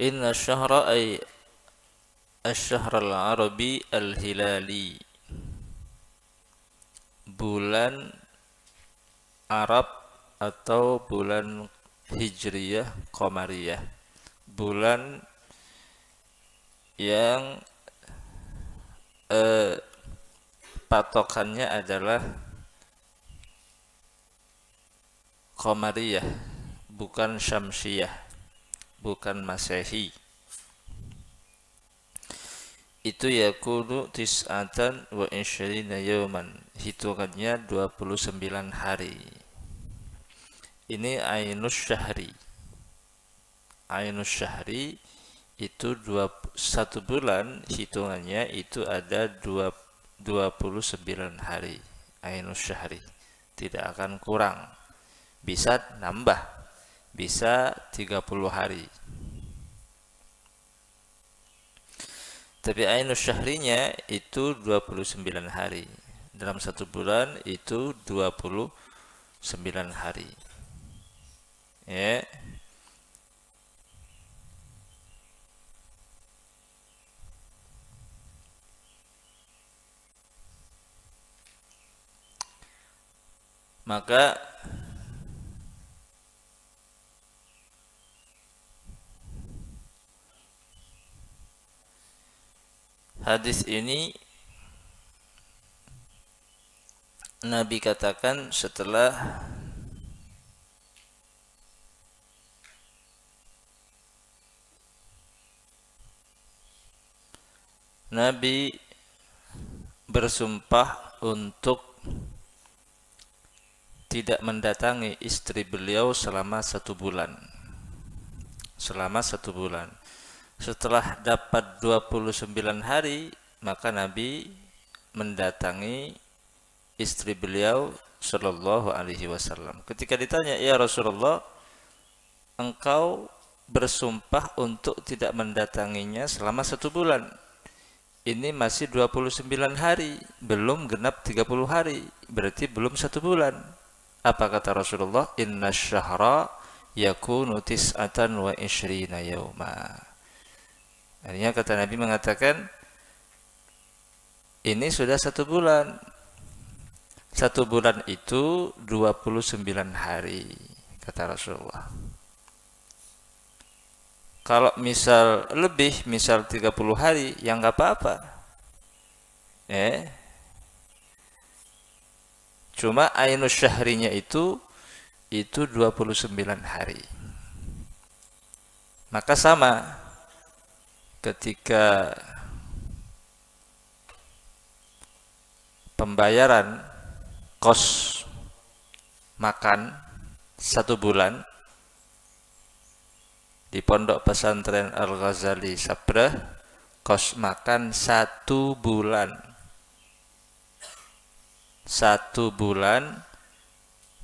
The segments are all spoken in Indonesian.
Inna syahra ay asy-syahr al-arabi al-hilali, bulan Arab atau bulan Hijriyah Qamariyah, bulan yang patokannya adalah Qamariyah, bukan Syamsiyah, bukan Masehi. Itu yakunu tis'atan wa isyrina yawman, hitungannya 29 hari. Ini ainus syahri. Ainus syahri itu satu bulan, hitungannya itu ada 29 hari. Ainus syahri tidak akan kurang, bisa nambah, bisa 30 hari. Tapi ainus syahrinya itu 29 hari. Dalam satu bulan itu 29 hari. Ya. Maka hadis ini Nabi katakan setelah Nabi bersumpah untuk tidak mendatangi istri beliau selama 1 bulan. Selama 1 bulan. Setelah dapat 29 hari, maka Nabi mendatangi istri beliau Shallallahu Alaihi Wasallam. Ketika ditanya, ya Rasulullah, engkau bersumpah untuk tidak mendatanginya selama 1 bulan. Ini masih 29 hari, belum genap 30 hari, berarti belum 1 bulan. Apa kata Rasulullah? Inna syahra yakunu tis'atan wa isyrina yawma. Artinya kata Nabi mengatakan, ini sudah 1 bulan. 1 bulan itu 29 hari, kata Rasulullah. Kalau misal lebih, misal 30 hari, ya nggak apa-apa. Cuma ainus syahrinya itu 29 hari. Maka sama ketika pembayaran kos makan 1 bulan di Pondok Pesantren Al-Ghazali Sabrah, kos makan 1 bulan. 1 bulan.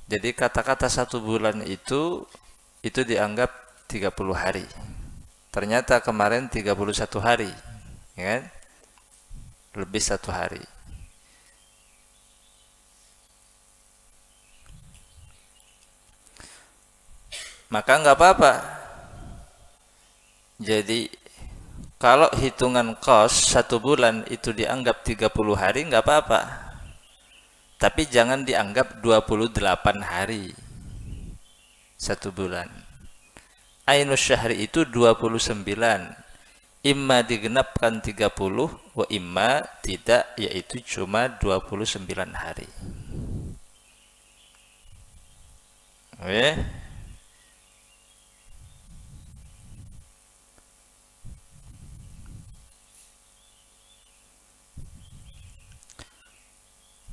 Jadi kata-kata 1 bulan itu dianggap 30 hari. Ternyata kemarin 31 hari, ya kan? Lebih 1 hari. Maka nggak apa-apa. Jadi kalau hitungan kos 1 bulan itu dianggap 30 hari, nggak apa-apa. Tapi jangan dianggap 28 hari 1 bulan. Ainus syahri itu 29. Imma digenapkan 30, wa imma tidak, yaitu cuma 29 hari. Oke.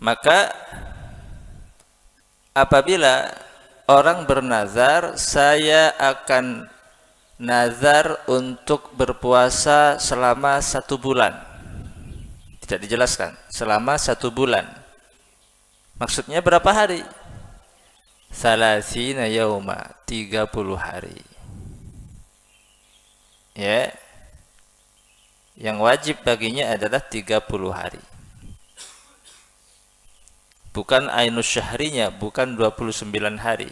Maka apabila orang bernazar, saya akan nazar untuk berpuasa selama 1 bulan. Tidak dijelaskan, selama 1 bulan. Maksudnya berapa hari? Salasina yauma, 30 hari. Ya. Yang wajib baginya adalah 30 hari. Bukan ainus syahrinya, bukan 29 hari.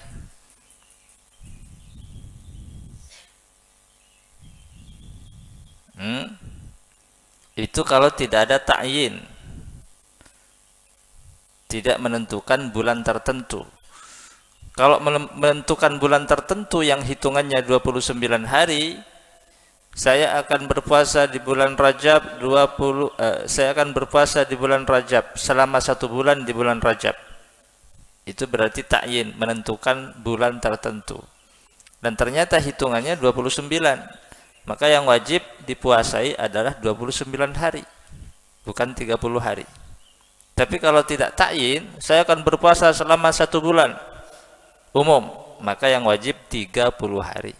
Itu kalau tidak ada ta'yin, tidak menentukan bulan tertentu. Kalau menentukan bulan tertentu yang hitungannya 29 hari, saya akan berpuasa di bulan Rajab saya akan berpuasa di bulan Rajab selama 1 bulan di bulan Rajab. Itu berarti ta'yin, menentukan bulan tertentu. Dan ternyata hitungannya 29. Maka yang wajib dipuasai adalah 29 hari, bukan 30 hari. Tapi kalau tidak ta'yin, saya akan berpuasa selama 1 bulan umum, maka yang wajib 30 hari.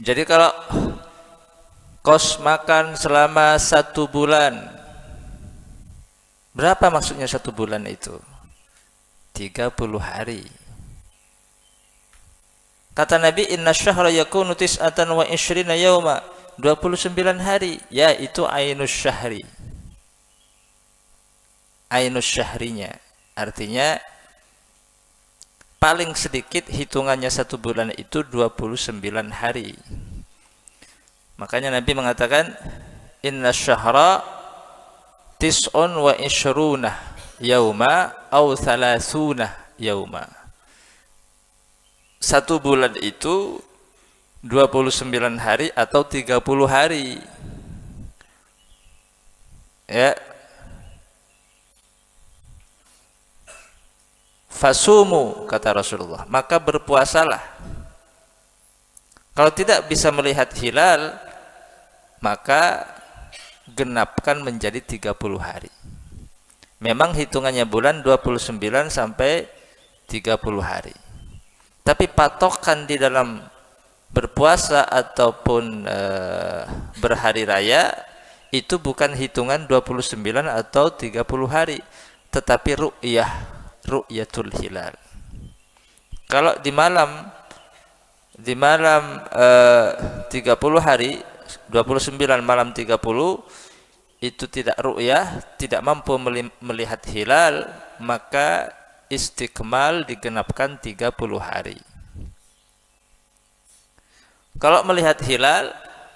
Jadi kalau kos makan selama 1 bulan, berapa maksudnya 1 bulan itu? 30 hari. Kata Nabi, inna syahra yakunu tis'atan wa ishrina yawma, 29 hari, ya itu ainus syahri. Ainus syahrinya, artinya paling sedikit hitungannya 1 bulan itu 29 hari. Makanya Nabi mengatakan, inna syahra tis'un wa ishruna yawma au thalathuna yawma. 1 bulan itu 29 hari atau 30 hari. Ya. Fasumu, kata Rasulullah, maka berpuasalah. Kalau tidak bisa melihat hilal, maka genapkan menjadi 30 hari. Memang hitungannya bulan 29 sampai 30 hari. Tapi patokan di dalam berpuasa ataupun berhari raya itu bukan hitungan 29 atau 30 hari, tetapi ru'yatul hilal. Kalau di malam 30 hari, 29 malam 30 itu tidak ru'yah, tidak mampu melihat hilal, maka istiqmal digenapkan 30 hari. Kalau melihat hilal,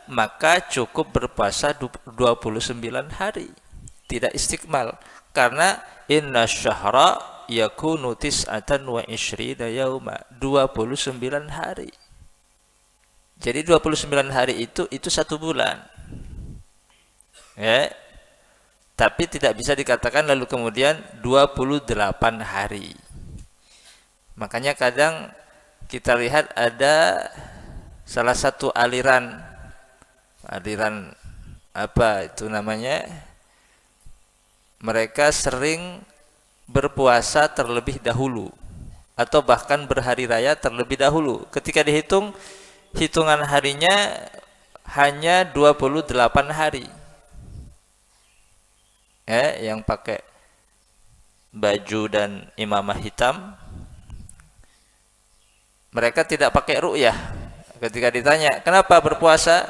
maka cukup berpuasa 29 hari, tidak istiqmal, karena inna syahra yakunu tis'atan wa ishrina yawma, 29 hari. Jadi 29 hari itu 1 bulan. Ya. Tapi tidak bisa dikatakan lalu kemudian 28 hari. Makanya kadang kita lihat ada salah satu aliran apa itu namanya, mereka sering berpuasa terlebih dahulu atau bahkan berhari raya terlebih dahulu. Ketika dihitung, hitungan harinya hanya 28 hari. Yang pakai baju dan imamah hitam, mereka tidak pakai ru'yah. Ketika ditanya, kenapa berpuasa?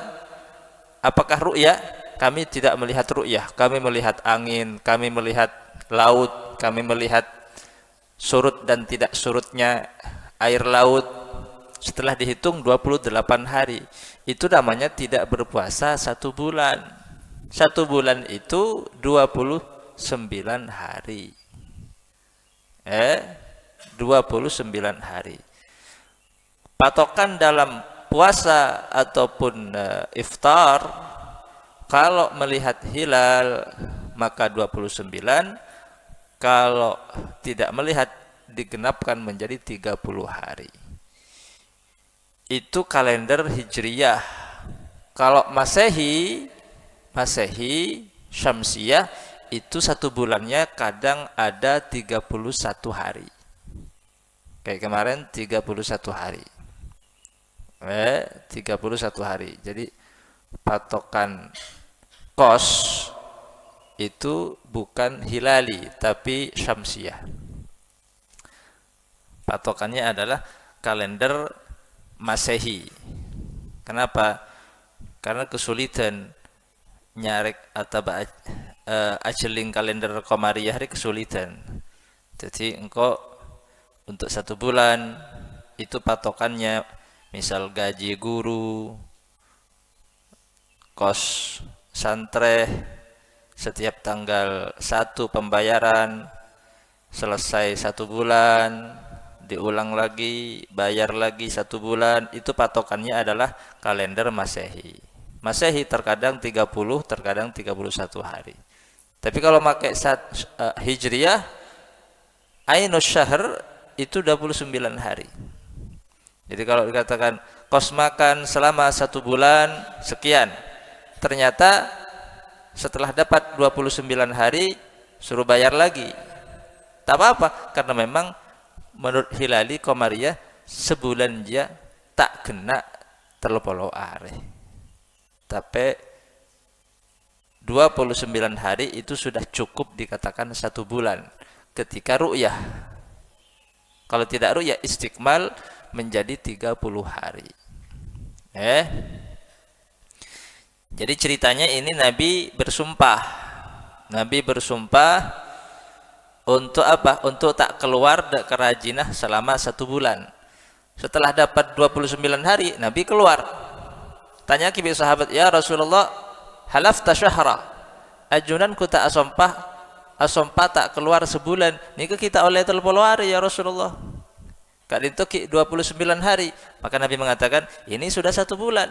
Apakah ru'yah? Kami tidak melihat ru'yah. Kami melihat angin, kami melihat laut, kami melihat surut dan tidak surutnya air laut. Setelah dihitung 28 hari, itu namanya tidak berpuasa 1 bulan. 1 bulan itu 29 hari. 29 hari. Patokan dalam puasa ataupun iftar, kalau melihat hilal maka 29, kalau tidak melihat digenapkan menjadi 30 hari. Itu kalender Hijriyah. Kalau Masehi Syamsiyah itu 1 bulannya kadang ada 31 hari. Kayak kemarin 31 hari. 31 hari. Jadi patokan kos itu bukan hilali tapi Syamsiyah. Patokannya adalah kalender Masehi. Kenapa? Karena kesulitan nyarek atau ajeling kalender Qamariyah hari kesulitan. Jadi engkau untuk 1 bulan itu patokannya misal gaji guru, kos santre, setiap tanggal 1 pembayaran, selesai 1 bulan diulang lagi, bayar lagi 1 bulan, itu patokannya adalah kalender Masehi. Masehi terkadang 30, terkadang 31 hari. Tapi kalau pakai Hijriyah, Ainus Syahr itu 29 hari. Jadi kalau dikatakan kos makan selama 1 bulan sekian, ternyata setelah dapat 29 hari suruh bayar lagi. Tak apa-apa, karena memang menurut Hilali Qamariyah sebulan dia tak kena 30 hari. Tapi 29 hari itu sudah cukup dikatakan 1 bulan ketika ru'yah. Kalau tidak ru'yah istiqmal menjadi 30 hari. Jadi ceritanya ini Nabi bersumpah. Nabi bersumpah untuk apa? Untuk tak keluar kerajinah selama 1 bulan. Setelah dapat 29 hari, Nabi keluar. Tanya ke sahabat, ya Rasulullah, halafta syahra. Ajunanku tak asompah tak keluar sebulan. Nika kita oleh 30 hari ya Rasulullah. Kali itu 29 hari. Maka Nabi mengatakan, ini sudah 1 bulan.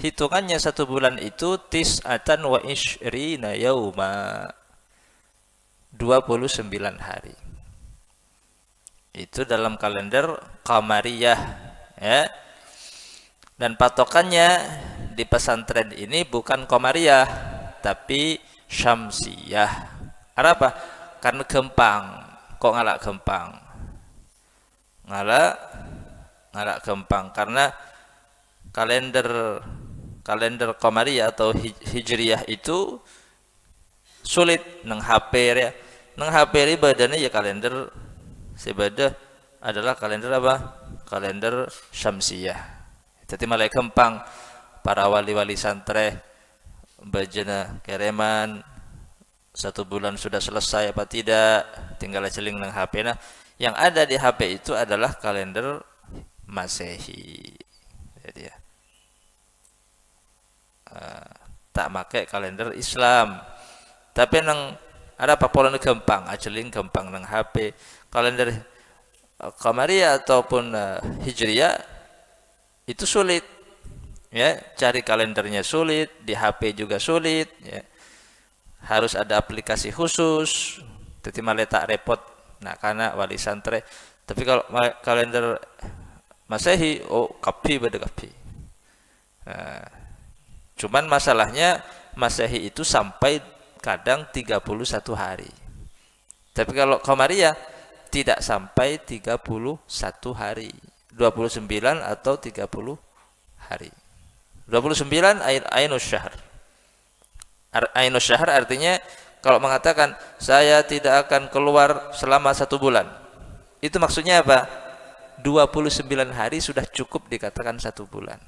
Hitungannya 1 bulan itu tis'atan wa ishrina yauma. 29 hari. Itu dalam kalender Qamariyah, ya. Dan patokannya di pesantren ini bukan Qamariyah tapi Syamsiyah. Apa? Karena gempang. Kok ngalak gempang? Ngalak gempang karena kalender Qamariyah atau Hijriyah itu sulit nang HP ya. Nang HP ibadahnya ya kalender sebadah adalah kalender apa? Kalender Syamsiyah. Jadi malah gampang para wali-wali santre bajana kereman 1 bulan sudah selesai apa tidak, tinggal celing nang HP. Nah, yang ada di HP itu adalah kalender Masehi. Jadi ya. Tak pakai kalender Islam. Tapi nang ada apa pola gampang, ajeling gampang nang HP. Kalender Qamariyah ataupun Hijriyah itu sulit. Ya, cari kalendernya sulit, di HP juga sulit, ya. Harus ada aplikasi khusus. Jadi malah tak repot nak kana wali santre. Tapi kalau kalender Masehi, kapi beda kapi. Nah, cuman masalahnya Masehi itu sampai kadang 31 hari. Tapi kalau Qamariyah tidak sampai 31 hari. 29 atau 30 hari. 29 Ainus Syahr. Ainus Syahr artinya kalau mengatakan saya tidak akan keluar selama 1 bulan. Itu maksudnya apa? 29 hari sudah cukup dikatakan 1 bulan.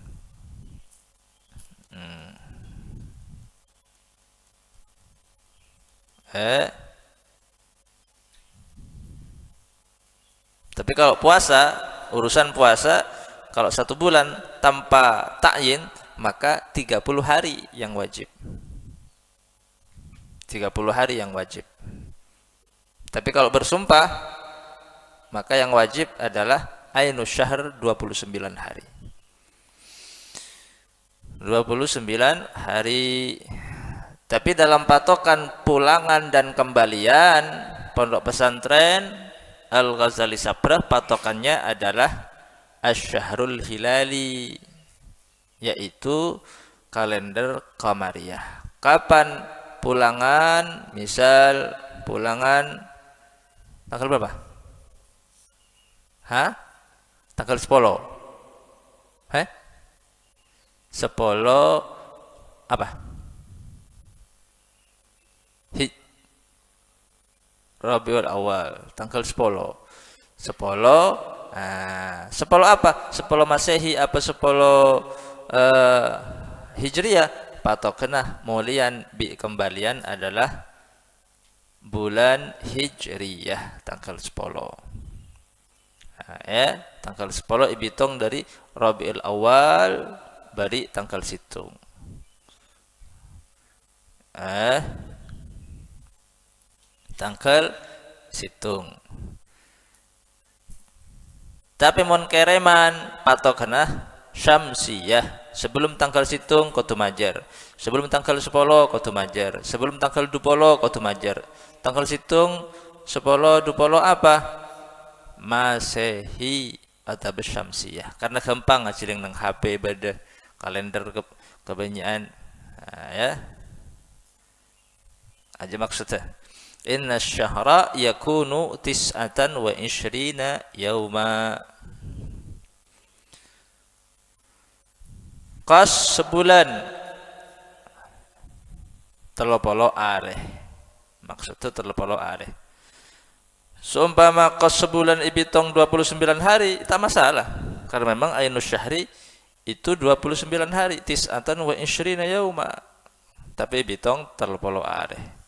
Tapi kalau puasa, urusan puasa kalau 1 bulan tanpa ta'yin maka 30 hari yang wajib. 30 hari yang wajib. Tapi kalau bersumpah maka yang wajib adalah Ainus Syahr 29 hari. 29 hari. Tapi dalam patokan pulangan dan kembalian pondok pesantren Al-Ghazali Sabrah patokannya adalah Asy-Syahrul Hilali, yaitu kalender Qamariyah. Kapan pulangan? Misal pulangan tanggal berapa? Tanggal 10. 10 apa? Rabiul Awal, tanggal 10. 10 apa? 10 Masehi apa 10 Hijriyah? Patokenah mulian bi kembalian adalah bulan Hijriyah tanggal 10. Ya, tanggal 10 ibitung dari Rabiul Awal bari tanggal situng. Tanggal situng. Tapi mon kereman patokna syamsiyah. Sebelum tanggal situng kotu majar. Sebelum tanggal 10 kotu majar. Sebelum tanggal 20 kotu majar. Tanggal situng 10 20 apa? Masehi atau syamsiyah. Karena gampang ngajiling nang HP pada kalender kebanyakan. Ya. Aja maksudnya. Inna syahra yakunu tis'atan wa ishrina yawma. Qas sebulan 30 are. Maksudnya 30 are. Seumpama qas sebulan ibitong 29 hari, tak masalah. Karena memang ainus syahri itu 29 hari, tis'atan wa ishrina yawma. Tapi ibitong 30 are.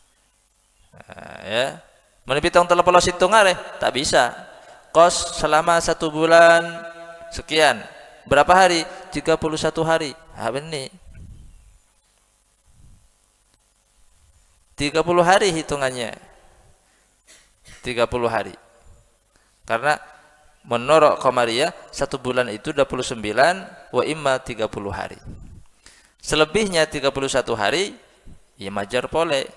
Ya. Menibitong 30 situng are, tak bisa. Qas selama 1 bulan sekian. Berapa hari? 31 hari. Ini 30 hari hitungannya. 30 hari. Karena menurut Qamariyah 1 bulan itu 29 wa imma 30 hari. Selebihnya 31 hari ya majar pole.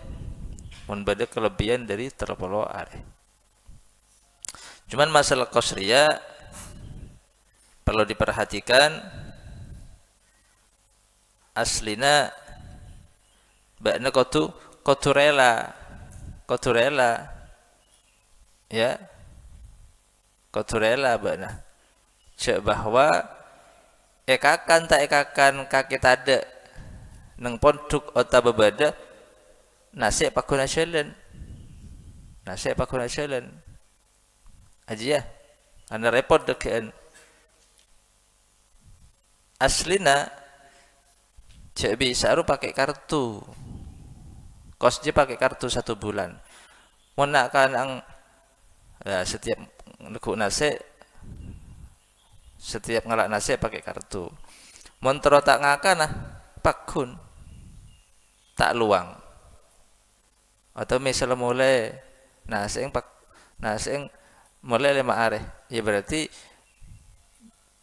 Mun bada kelebihan dari 30 hari. Cuman masalah qasriyah perlu diperhatikan, aslina bakna kotu rela ya kotu rela bakna cek bahwa ekakan tak ekakan kaki tada nang ponduk ota bebada nasi pakuna syalen aja ya anda repot dekean aslina cek bisa pakai kartu kos dia pakai kartu 1 bulan mau nak kan ang ya, setiap nekuk nasi setiap ngalak nasi pakai kartu montro tak ngakan pakun tak luang atau misalnya mulai nasi yang mulai 5 are ya berarti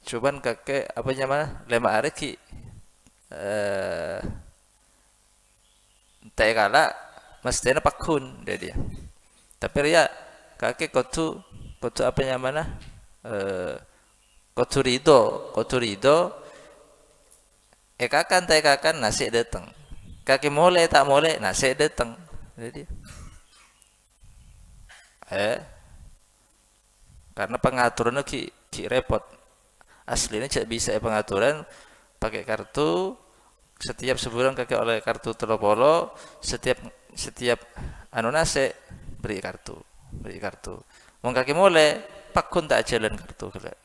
cuman kakek apa namanya 5 hari ki tak kala mestinya pakun dia tapi ya kakek kotu apa namanya kotu rido ekakan tak ekakan nasi datang kakek mulai tak mulai nasi datang jadi karena pengaturannya ki repot. Aslinya tidak bisa pengaturan pakai kartu setiap sebulan kakek oleh kartu telepolo setiap anu nase beri kartu mau kakek mulai pakun tak jalan kartu kelak.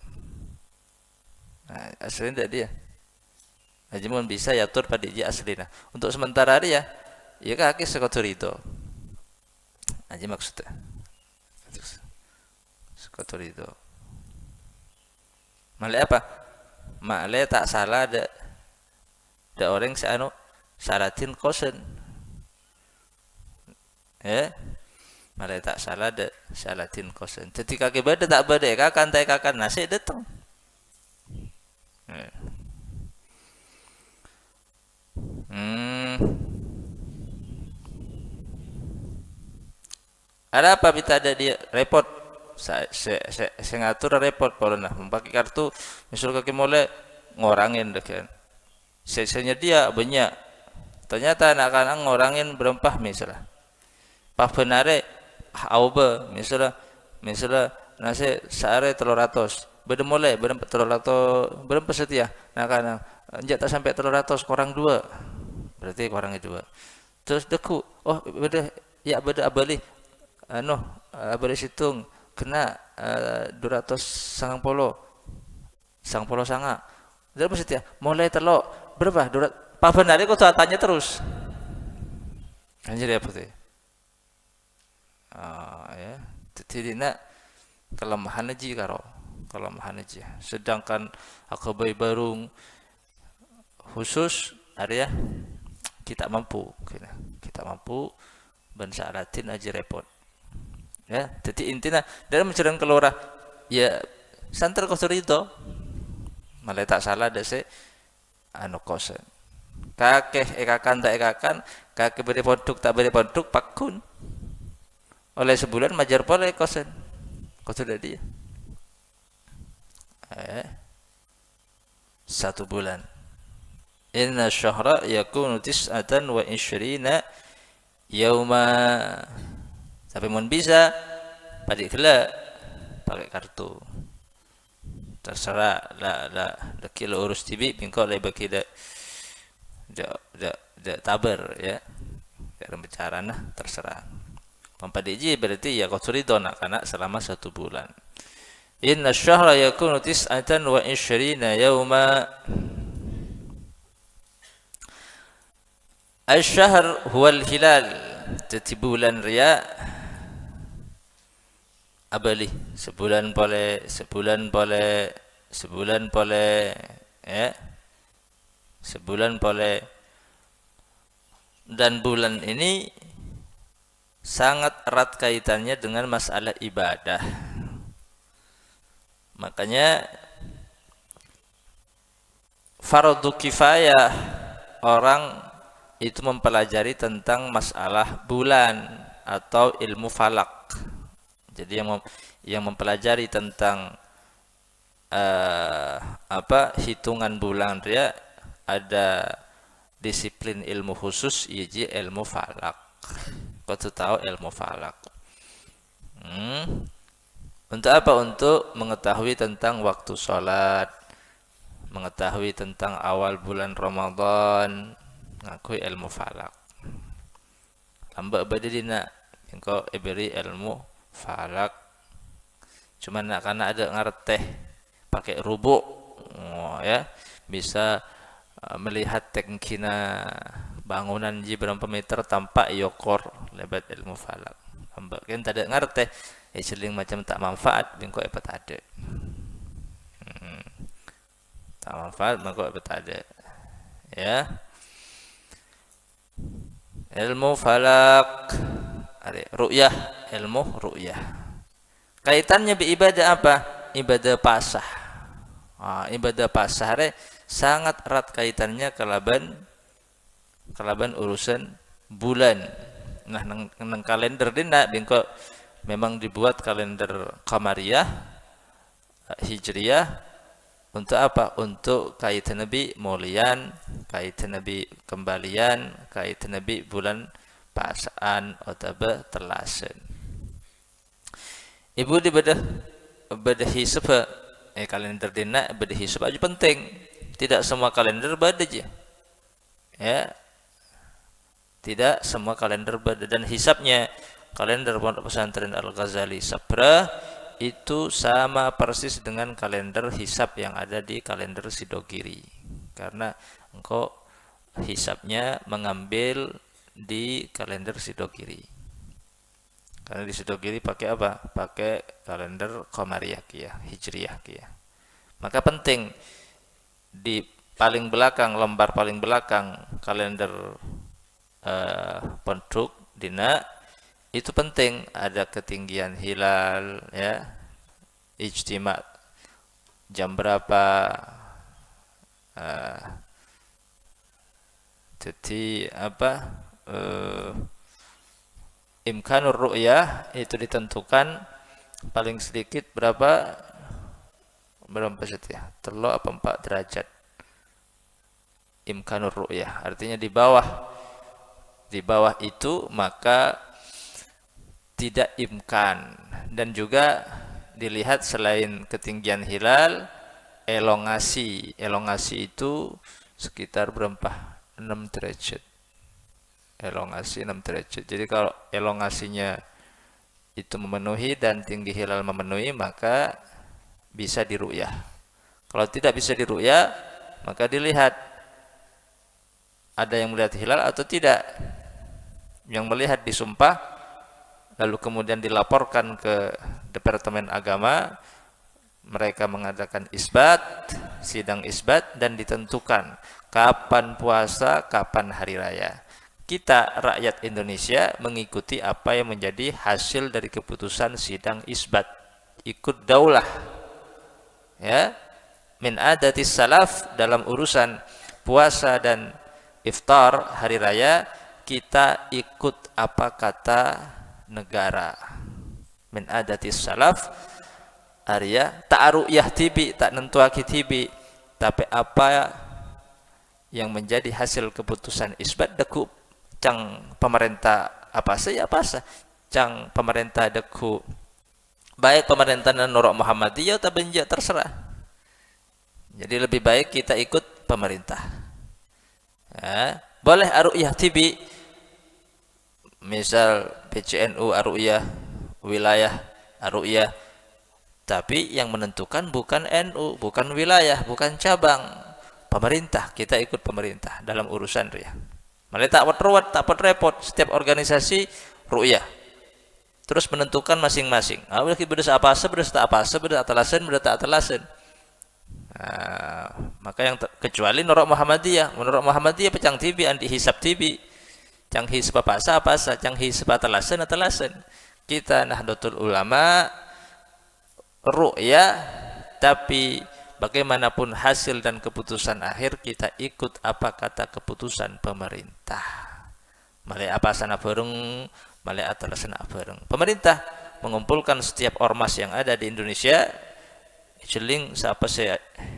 Nah, aslinya tidak dia aja mau bisa yatur pada dia aslinya untuk sementara hari ya kakek sekotor itu aja maksudnya sekotor itu malah apa? Malah tak salah ada orang seanu syaratin kosen. Malah tak salah ada syaratin kosen. Jadi kaki beda tak beda kakan nasi datang. Ada apa kita ada dia repot? Saya ngatur repot pernah memakai kartu misal kaki mulai ngorangin kan saya dia banyak ternyata anak-anak ngorangin berempah misalnya pas benare auba misalnya nasi sehari 300 beda mulai berempat 300 berempat setia anak-anak enjak tak sampai 300 kurang 2 berarti kurangnya 2 terus deku oh beda abali abali situng kena 200 sangang polo sanga jadi maksudnya mulai telok berapa 200 pak benar kok tanya terus anjir apa tuh ya jadi nak kelemahan aja karo kelemahan aja. Sedangkan akabai barung khusus area kita mampu, kita mampu bangsa Latin aja repot. Ya, jadi intinya dalam mencari keluar ya santer kotor itu malah tak salah dese anu kosen kakeh ekakan tak ekakan kakeh beri produk tak beri produk pakun oleh sebulan majar boleh kosen kotor dia 1 bulan. Inna syahra yakunu tis'atan wa isyrina yauma. Tapi mun bisa padik gela pakai kartu. Terserah la kilo urus tibi bingko le baki da taber ya. Dalam bicara nah terserah. Pampadiji berarti ya kau ridho nak anak selama 1 bulan. Inna syahra yakunu tis'atan wa isyrina yauma. Asy-syahr huwal hilal. Jadi bulan ria abali sebulan boleh ya, sebulan boleh. Dan bulan ini sangat erat kaitannya dengan masalah ibadah. Makanya fardu kifayah orang itu mempelajari tentang masalah bulan atau ilmu falak. Jadi yang mempelajari tentang hitungan bulan dia ada disiplin ilmu khusus yaitu ilmu falak. Kau tahu ilmu falak? Untuk apa? Untuk mengetahui tentang waktu sholat, mengetahui tentang awal bulan Ramadan, ngakui ilmu falak. Lambat badidina engkau beri ilmu falak. Cuma nak karena ada ngerteh pakai rubuk, ya bisa melihat tengkina bangunan ji berapa meter tanpa yokor lebat ilmu falak. Lambat kan tak ada ngerteh, seling macam tak manfaat bingko tak ada. Tak manfaat bingko tak ada. Ya. Ilmu falak, ru'yah, ilmu ru'yah. Kaitannya beribadah apa? Ibadah pasah. Ibadah pasah sangat erat kaitannya kelaban urusan bulan. Nah, nang kalender dina bingko memang dibuat kalender qamariyah, hijriyah. Untuk apa? Untuk kaitan Nabi mulian, kaitan Nabi kembalian, kaitan Nabi bulan pasaan atau telasen. Ibu di bedah hisab kalender dina bedah hisab aja penting. Tidak semua kalender beda aja. Ya. Tidak semua kalender beda dan hisabnya kalender Pondok Pesantren Al-Ghazali Sabra itu sama persis dengan kalender hisab yang ada di kalender Sidogiri. Karena engkau hisabnya mengambil di kalender Sidogiri. Karena di Sidogiri pakai apa? Pakai kalender Qamariyah kiyah, Hijriyah kiyah. Maka penting di paling belakang, lembar paling belakang kalender Pondok Dina itu penting ada ketinggian hilal ya, ijtima jam berapa, jadi apa, imkanur ru'yah itu ditentukan paling sedikit berapa saja, 3 apa 4 derajat imkanur ru'yah, artinya di bawah itu maka tidak imkan. Dan juga dilihat selain ketinggian hilal, elongasi itu sekitar berapa? 6 derajat. Elongasi 6 derajat. Jadi kalau elongasinya itu memenuhi dan tinggi hilal memenuhi, maka bisa diru'yah. Kalau tidak bisa diru'yah, maka dilihat ada yang melihat hilal atau tidak. Yang melihat disumpah, lalu kemudian dilaporkan ke Departemen Agama, mereka mengadakan isbat, sidang isbat, dan ditentukan kapan puasa, kapan hari raya. Kita rakyat Indonesia mengikuti apa yang menjadi hasil dari keputusan sidang isbat, ikut daulah. Ya, min adatis salaf, dalam urusan puasa dan iftar hari raya kita ikut apa kata negara. Min adatis salaf Arya tak ru'yah tibi, tak nentuaki tibi, tapi apa yang menjadi hasil keputusan isbat deku cang pemerintah apa saja cang pemerintah deku baik pemerintah norok Muhammadiyah atau benjak terserah. Jadi lebih baik kita ikut pemerintah. Ya, boleh ru'yah tibi, misal PCNU ru'yah wilayah ru'yah, tapi yang menentukan bukan NU, bukan wilayah, bukan cabang, pemerintah. Kita ikut pemerintah dalam urusan ru'yah. Malah tak repot setiap organisasi ru'yah. Terus menentukan masing-masing. Awal kita apa atalasan. Nah, maka yang kecuali Norok Muhammadiyah pecang TV andi hisab TV. Cang hisab apa cang hisab atalasan. Kita Nahdlatul Ulama ru'yah, tapi bagaimanapun hasil dan keputusan akhir kita ikut apa kata keputusan pemerintah. Malai apa sana bareng, malai atalasana bareng. Pemerintah mengumpulkan setiap ormas yang ada di Indonesia, jeling siapa saya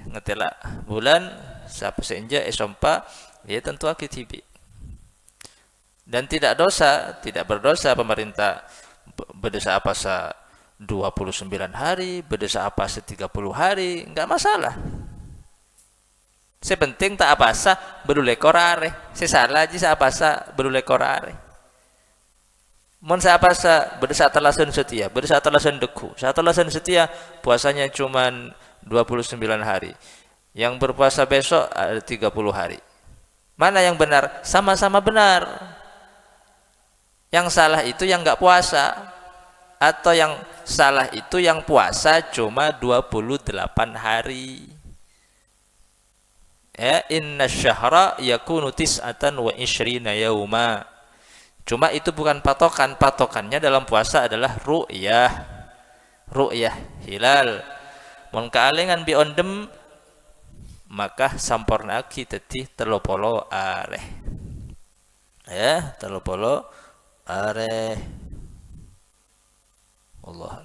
ngetela bulan, siapa senja esompa, dia tentu akitibi. Dan tidak berdosa pemerintah berdosa apa 29 hari, berdesa apa 30 hari, enggak masalah. Sepenting tak apa sah berdule korare. Sesalah aja sa apa sah berdule korare. Mon sa apa sah berdesa atalasan setia, berdesa atalasan deku. Sa atalasan setia puasanya cuman 29 hari. Yang berpuasa besok ada 30 hari. Mana yang benar? Sama-sama benar. Yang salah itu yang enggak puasa, atau yang salah itu yang puasa cuma 28 hari. Ya, inna syahra yakunu tis'atan wa ishrina yauma. Cuma itu bukan patokan. Patokannya dalam puasa adalah ru'yah hilal. Mun kaalengan bi ondem maka sampurna ki teti 30 areh. Ya, 30 areh. Allah.